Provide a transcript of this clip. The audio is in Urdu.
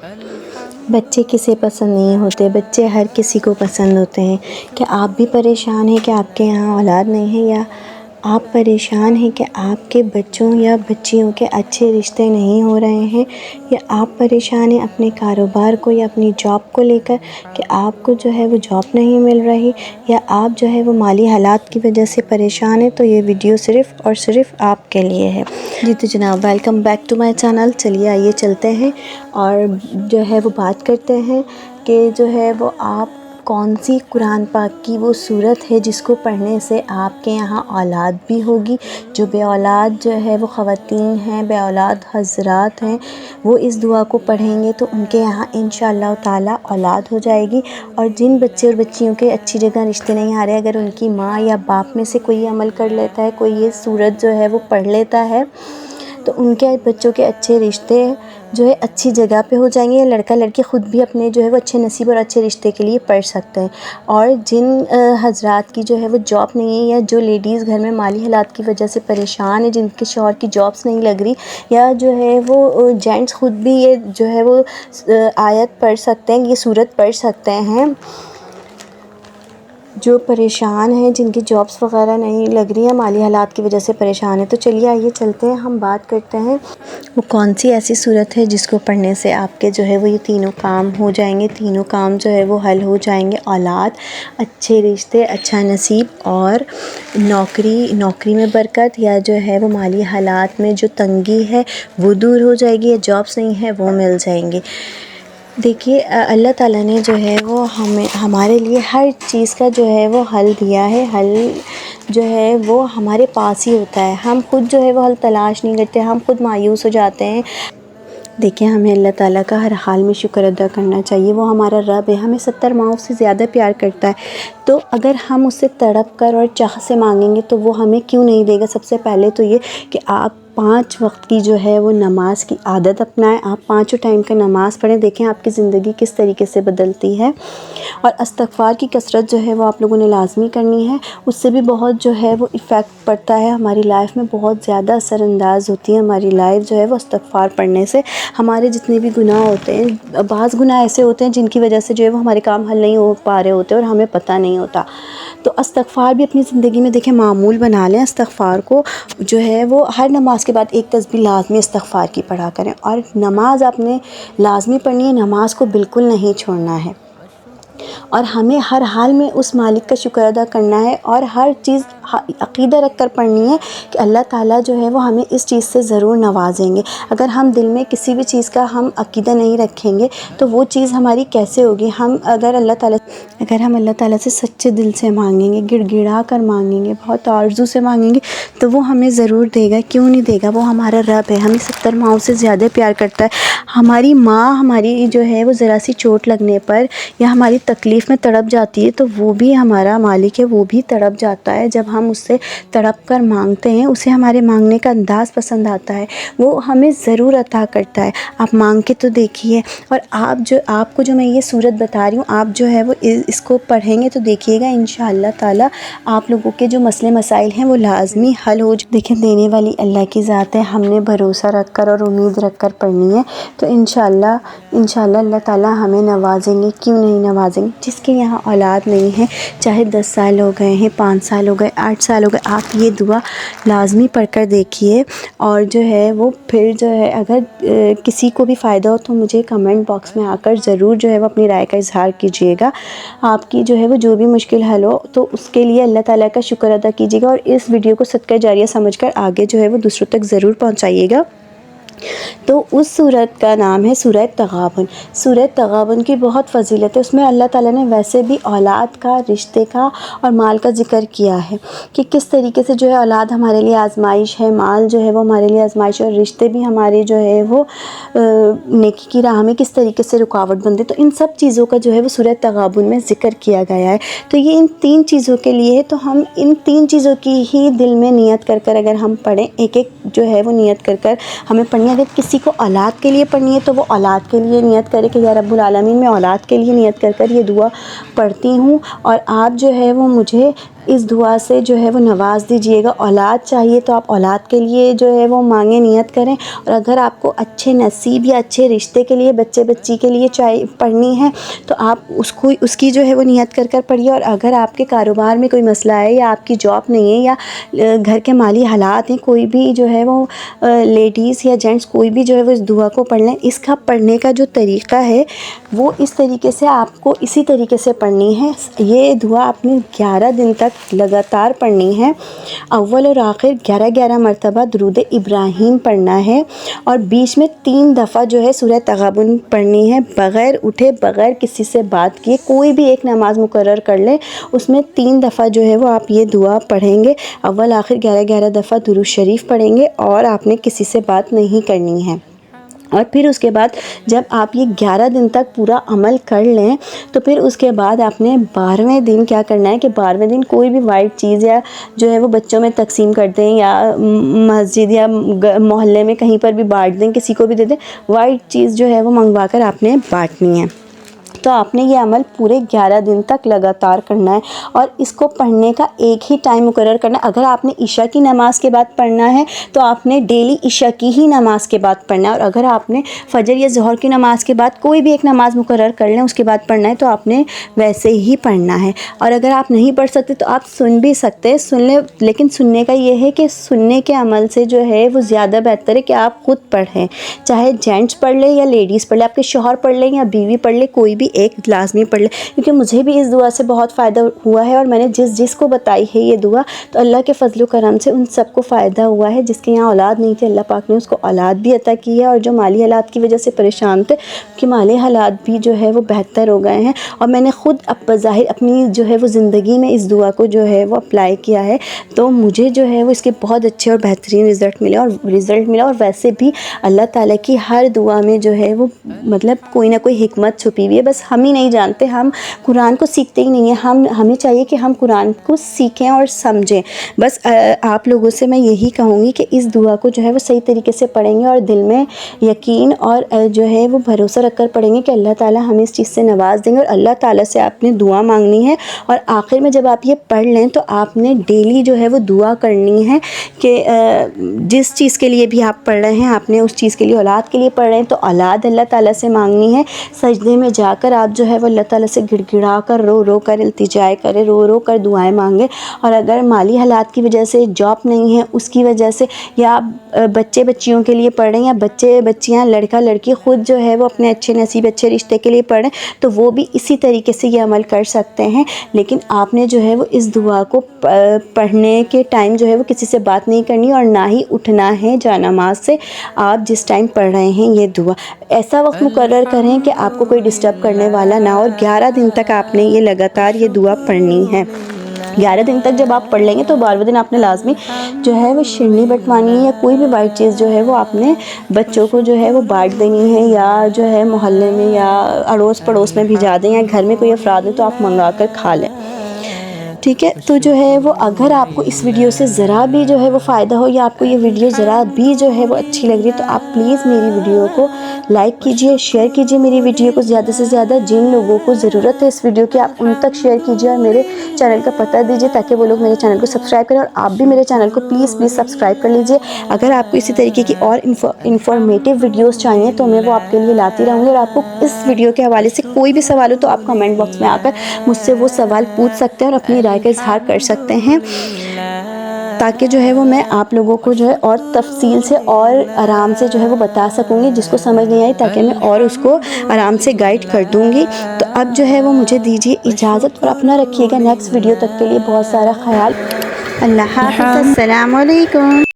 بچے کسے پسند نہیں ہوتے، بچے ہر کسی کو پسند ہوتے ہیں۔ کہ آپ بھی پریشان ہیں کہ آپ کے یہاں اولاد نہیں ہے، یا آپ پریشان ہیں کہ آپ کے بچوں یا بچیوں کے اچھے رشتے نہیں ہو رہے ہیں، یا آپ پریشان ہیں اپنے کاروبار کو یا اپنی جاب کو لے کر کہ آپ کو جو ہے وہ جاب نہیں مل رہی، یا آپ جو ہے وہ مالی حالات کی وجہ سے پریشان ہیں، تو یہ ویڈیو صرف اور صرف آپ کے لیے ہے۔ جی تو جناب، welcome back to my channel. چلیے آئیے چلتے ہیں اور جو ہے وہ بات کرتے ہیں کہ جو ہے وہ آپ کون سی قرآن پاک کی وہ صورت ہے جس کو پڑھنے سے آپ کے یہاں اولاد بھی ہوگی۔ جو بے اولاد جو ہے وہ خواتین ہیں، بے اولاد حضرات ہیں، وہ اس دعا کو پڑھیں گے تو ان کے یہاں انشاءاللہ تعالی اولاد ہو جائے گی۔ اور جن بچے اور بچیوں کے اچھی جگہ رشتے نہیں آ رہے، اگر ان کی ماں یا باپ میں سے کوئی عمل کر لیتا ہے، کوئی یہ صورت جو ہے وہ پڑھ لیتا ہے، تو ان کے بچوں کے اچھے رشتے جو ہے اچھی جگہ پہ ہو جائیں گے، یا لڑکا لڑکی خود بھی اپنے جو ہے وہ اچھے نصیب اور اچھے رشتے کے لیے پڑھ سکتے ہیں۔ اور جن حضرات کی جو ہے وہ جاب نہیں ہے، یا جو لیڈیز گھر میں مالی حالات کی وجہ سے پریشان ہیں، جن کے شوہر کی جابس نہیں لگ رہی، یا جو ہے وہ جینٹس خود بھی یہ جو ہے وہ آیت پڑھ سکتے ہیں، یہ صورت پڑھ سکتے ہیں، جو پریشان ہیں، جن کی جابس وغیرہ نہیں لگ رہی ہیں، مالی حالات کی وجہ سے پریشان ہیں۔ تو چلیے آئیے چلتے ہیں، ہم بات کرتے ہیں وہ کون سی ایسی صورت ہے جس کو پڑھنے سے آپ کے جو ہے وہ یہ تینوں کام ہو جائیں گے، تینوں کام جو ہے وہ حل ہو جائیں گے۔ اولاد، اچھے رشتے، اچھا نصیب اور نوکری میں برکت، یا جو ہے وہ مالی حالات میں جو تنگی ہے وہ دور ہو جائے گی، یا جابس نہیں ہے وہ مل جائیں گے۔ دیکھیے اللہ تعالیٰ نے جو ہے وہ ہمارے لیے ہر چیز کا جو ہے وہ حل دیا ہے۔ حل جو ہے وہ ہمارے پاس ہی ہوتا ہے، ہم خود جو ہے وہ حل تلاش نہیں کرتے، ہم خود مایوس ہو جاتے ہیں۔ دیکھیں، ہمیں اللہ تعالیٰ کا ہر حال میں شکر ادا کرنا چاہیے۔ وہ ہمارا رب ہے، ہمیں 70 ماؤں سے زیادہ پیار کرتا ہے، تو اگر ہم اس سے تڑپ کر اور چاہ سے مانگیں گے تو وہ ہمیں کیوں نہیں دے گا۔ سب سے پہلے تو یہ کہ آپ 5 وقت کی جو ہے وہ نماز کی عادت اپنائیں، آپ 5 ٹائم کا نماز پڑھیں، دیکھیں آپ کی زندگی کس طریقے سے بدلتی ہے۔ اور استغفار کی کثرت جو ہے وہ آپ لوگوں نے لازمی کرنی ہے، اس سے بھی بہت جو ہے وہ ایفیکٹ پڑتا ہے ہماری لائف میں، بہت زیادہ اثر انداز ہوتی ہے ہماری لائف جو ہے وہ استغفار پڑھنے سے۔ ہمارے جتنے بھی گناہ ہوتے ہیں، بعض گناہ ایسے ہوتے ہیں جن کی وجہ سے جو ہے وہ ہمارے کام حل نہیں ہو پا رہے ہوتے اور ہمیں پتہ نہیں ہوتا، تو استغفار بھی اپنی زندگی میں دیکھیں معمول بنا لیں۔ استغفار کو جو ہے وہ ہر نماز کے بعد ایک تسبیح لازمی استغفار کی پڑھا کریں، اور نماز آپ نے لازمی پڑھنی ہے، نماز کو بالکل نہیں چھوڑنا ہے، اور ہمیں ہر حال میں اس مالک کا شکر ادا کرنا ہے، اور ہر چیز عقیدہ رکھ کر پڑھنی ہے کہ اللہ تعالیٰ جو ہے وہ ہمیں اس چیز سے ضرور نوازیں گے۔ اگر ہم دل میں کسی بھی چیز کا ہم عقیدہ نہیں رکھیں گے تو وہ چیز ہماری کیسے ہوگی؟ اگر ہم اللہ تعالیٰ سے سچے دل سے مانگیں گے، گڑ گڑا کر مانگیں گے، بہت آرزو سے مانگیں گے، تو وہ ہمیں ضرور دے گا۔ کیوں نہیں دے گا؟ وہ ہمارا رب ہے، ہمیں 70 ماؤں سے زیادہ پیار کرتا ہے۔ ہماری ماں ہماری جو ہے وہ ذرا سی چوٹ لگنے پر یا ہماری تکلیف میں تڑپ جاتی ہے، تو وہ بھی ہمارا مالک ہے، وہ بھی تڑپ جاتا ہے جب ہم اس سے تڑپ کر مانگتے ہیں، اسے ہمارے مانگنے کا انداز پسند آتا ہے، وہ ہمیں ضرور عطا کرتا ہے۔ آپ مانگ کے تو دیکھیے، اور آپ کو جو میں یہ صورت بتا رہی ہوں، آپ جو ہے وہ اس کو پڑھیں گے تو دیکھیے گا انشاءاللہ تعالی آپ لوگوں کے جو مسئلے مسائل ہیں وہ لازمی حل ہو جائیں۔ دیکھیں، دینے والی اللہ کی ذات ہے، ہم نے بھروسہ رکھ کر اور امید رکھ کر پڑھنی ہے، تو انشاءاللہ اللہ تعالیٰ ہمیں نوازیں گے، کیوں نہیں نوازیں گے۔ جس کے یہاں اولاد نہیں ہے، چاہے 10 سال ہو گئے ہیں، 5 سال ہو گئے، 8 سال ہو گئے، آپ یہ دعا لازمی پڑھ کر دیکھیے، اور جو ہے وہ پھر جو ہے اگر کسی کو بھی فائدہ ہو تو مجھے کمنٹ باکس میں آ کر ضرور جو ہے وہ اپنی رائے کا اظہار کیجیے گا۔ آپ کی جو ہے وہ جو بھی مشکل حل ہو تو اس کے لیے اللہ تعالیٰ کا شکر ادا کیجیے گا، اور اس ویڈیو کو صدقہ جاریہ سمجھ کر آگے جو ہے وہ دوسروں تک ضرور پہنچائیے گا۔ تو اس سورت کا نام ہے سورہ تغابن۔ سورہ تغابن کی بہت فضیلت ہے، اس میں اللہ تعالیٰ نے ویسے بھی اولاد کا، رشتے کا اور مال کا ذکر کیا ہے کہ کس طریقے سے جو ہے اولاد ہمارے لیے آزمائش ہے، مال جو ہے وہ ہمارے لیے آزمائش ہے، اور رشتے بھی ہمارے جو ہے وہ نیکی کی راہ میں کس طریقے سے رکاوٹ بنتے، تو ان سب چیزوں کا جو ہے وہ سورہ تغابن میں ذکر کیا گیا ہے۔ تو یہ ان 3 چیزوں کے لیے ہے، تو ہم ان 3 چیزوں کی ہی دل میں نیت کر کر اگر ہم پڑھیں، ایک جو ہے وہ نیت کر کر ہمیں پڑھنی ہے۔ اگر کسی کو اولاد کے لیے پڑھنی ہے تو وہ اولاد کے لیے نیت کرے کہ یا رب العالمین، میں اولاد کے لیے نیت کر کر یہ دعا پڑھتی ہوں، اور آپ جو ہے وہ مجھے اس دعا سے جو ہے وہ نواز دیجئے گا۔ اولاد چاہیے تو آپ اولاد کے لیے جو ہے وہ مانگیں، نیت کریں، اور اگر آپ کو اچھے نصیب یا اچھے رشتے کے لیے بچے بچی کے لیے پڑھنی ہے تو آپ اس کی جو ہے وہ نیت کر پڑھیے۔ اور اگر آپ کے کاروبار میں کوئی مسئلہ ہے یا آپ کی جاب نہیں ہے یا گھر کے مالی حالات ہیں، کوئی بھی جو ہے وہ لیڈیز یا جینٹس کوئی بھی جو ہے وہ اس دعا کو پڑھ لیں۔ اس کا پڑھنے کا جو طریقہ ہے وہ اس طریقے سے آپ کو اسی طریقے سے پڑھنی ہے۔ یہ دعا آپ نے 11 دن تک لگاتار پڑھنی ہے۔ اول اور آخر 11 مرتبہ درود ابراہیم پڑھنا ہے، اور بیچ میں 3 دفعہ جو ہے سورہ تغابن پڑھنی ہے، بغیر اٹھے، بغیر کسی سے بات کیے۔ کوئی بھی ایک نماز مقرر کر لیں، اس میں 3 دفعہ جو ہے وہ آپ یہ دعا پڑھیں گے۔ اول آخر 11 دفعہ درود شریف پڑھیں گے، اور آپ نے کسی سے بات نہیں کرنی ہے۔ اور پھر اس کے بعد جب آپ یہ 11 دن تک پورا عمل کر لیں تو پھر اس کے بعد آپ نے 12ویں دن کیا کرنا ہے کہ 12ویں دن کوئی بھی وائٹ چیز یا جو ہے وہ بچوں میں تقسیم کر دیں، یا مسجد یا محلے میں کہیں پر بھی بانٹ دیں، کسی کو بھی دے دیں۔ وائٹ چیز جو ہے وہ منگوا کر آپ نے بانٹنی ہے۔ تو آپ نے یہ عمل پورے 11 دن تک لگاتار کرنا ہے، اور اس کو پڑھنے کا ایک ہی ٹائم مقرر کرنا ہے۔ اگر آپ نے عشاء کی نماز کے بعد پڑھنا ہے تو آپ نے ڈیلی عشاء کی ہی نماز کے بعد پڑھنا ہے، اور اگر آپ نے فجر یا ظہر کی نماز کے بعد کوئی بھی ایک نماز مقرر کر لیں اس کے بعد پڑھنا ہے تو آپ نے ویسے ہی پڑھنا ہے۔ اور اگر آپ نہیں پڑھ سکتے تو آپ سن بھی سکتے ہیں، سن لیں، لیکن سننے کا یہ ہے کہ سننے کے عمل سے جو ہے وہ زیادہ بہتر ہے کہ آپ خود پڑھیں، چاہے جینٹس پڑھ لیں یا لیڈیز پڑھ لیں، آپ کے شوہر پڑھ لیں یا بیوی پڑھ لیں، کوئی بھی ایک لازمی پڑھ لیں، کیونکہ مجھے بھی اس دعا سے بہت فائدہ ہوا ہے، اور میں نے جس کو بتائی ہے یہ دعا تو اللہ کے فضل و کرم سے ان سب کو فائدہ ہوا ہے۔ جس کے یہاں اولاد نہیں تھی اللہ پاک نے اس کو اولاد بھی عطا کی ہے، اور جو مالی حالات کی وجہ سے پریشان تھے کہ مالی حالات بھی جو ہے وہ بہتر ہو گئے ہیں، اور میں نے خود بظاہر اپنی جو ہے وہ زندگی میں اس دعا کو جو ہے وہ اپلائی کیا ہے، تو مجھے جو ہے وہ اس کے بہت اچھے اور بہترین رزلٹ ملا۔ اور ویسے بھی اللہ تعالیٰ کی ہر دعا میں جو ہے وہ مطلب کوئی نہ کوئی حکمت چھپی ہوئی ہے، بس ہم ہی نہیں جانتے، ہم قرآن کو سیکھتے ہی نہیں ہیں۔ ہمیں چاہیے کہ ہم قرآن کو سیکھیں اور سمجھیں۔ بس آپ لوگوں سے میں یہی کہوں گی کہ اس دعا کو جو ہے وہ صحیح طریقے سے پڑھیں گے، اور دل میں یقین اور جو ہے وہ بھروسہ رکھ کر پڑھیں گے کہ اللہ تعالیٰ ہمیں اس چیز سے نواز دیں گے، اور اللہ تعالیٰ سے آپ نے دعا مانگنی ہے۔ اور آخر میں جب آپ یہ پڑھ لیں تو آپ نے ڈیلی جو ہے وہ دعا کرنی ہے کہ جس چیز کے لیے بھی آپ پڑھ رہے ہیں، آپ نے اس چیز کے لیے اولاد کے لیے پڑھ رہے ہیں تو اولاد اللہ تعالیٰ سے مانگنی ہے۔ سجدے میں جا کر آپ جو ہے وہ اللہ تعالیٰ سے گڑ گڑا کر رو کر التجا کرے، رو کر دعائیں مانگے۔ اور اگر مالی حالات کی وجہ سے جاب نہیں ہے اس کی وجہ سے، یا بچے بچیوں کے لیے پڑھ رہے ہیں، یا بچے بچیاں لڑکا لڑکی خود جو ہے وہ اپنے اچھے نصیب اچھے رشتے کے لیے پڑھ رہے ہیں تو وہ بھی اسی طریقے سے یہ عمل کر سکتے ہیں۔ لیکن آپ نے جو ہے وہ اس دعا کو پڑھنے کے ٹائم جو ہے وہ کسی سے بات نہیں کرنی، اور نہ ہی اٹھنا ہے جانماز سے۔ آپ جس ٹائم پڑھ رہے ہیں یہ دعا ایسا وقت مقرر کریں کہ آپ کو کوئی ڈسٹرب کرنے والا نہ، اور 11 دن تک آپ نے یہ لگاتار یہ دعا پڑھنی ہے۔ 11 دن تک جب آپ پڑھ لیں گے تو 12ویں دن آپ نے لازمی جو ہے وہ شرنی بٹوانی ہے، یا کوئی بھی وائٹ چیز جو ہے وہ آپ نے بچوں کو جو ہے وہ بانٹ دینی ہے، یا جو ہے محلے میں یا اڑوس پڑوس میں بھیجا دیں، یا گھر میں کوئی افراد ہیں تو آپ منگا کر کھا لیں، ٹھیک ہے۔ تو جو ہے وہ اگر آپ کو اس ویڈیو سے ذرا بھی جو ہے وہ فائدہ ہو، یا آپ کو یہ ویڈیو ذرا بھی جو ہے وہ اچھی لگ رہی ہے تو آپ پلیز میری ویڈیو کو لائک کیجئے، شیئر کیجئے میری ویڈیو کو زیادہ سے زیادہ۔ جن لوگوں کو ضرورت ہے اس ویڈیو کی آپ ان تک شیئر کیجئے، اور میرے چینل کا پتہ دیجئے تاکہ وہ لوگ میرے چینل کو سبسکرائب کریں، اور آپ بھی میرے چینل کو پلیز سبسکرائب کر لیجئے۔ اگر آپ کو اسی طریقے کی اور انفارمیٹیو ویڈیوز چاہیے تو میں وہ آپ کے لیے لاتی رہوں گی، اور آپ کو اس ویڈیو کے حوالے سے کوئی بھی سوال ہو تو آپ کمنٹ باکس میں آ کر مجھ سے وہ سوال پوچھ سکتے ہیں اور اپنی رائے کا اظہار کر سکتے ہیں، تاکہ جو ہے وہ میں آپ لوگوں کو جو ہے اور تفصیل سے اور آرام سے جو ہے وہ بتا سکوں گی، جس کو سمجھ نہیں آئی تاکہ میں اور اس کو آرام سے گائیڈ کر دوں گی۔ تو اب جو ہے وہ مجھے دیجیے اجازت، اور اپنا رکھیے گا نیکسٹ ویڈیو تک کے لیے بہت سارا خیال۔ اللہ حافظ، السلام علیکم۔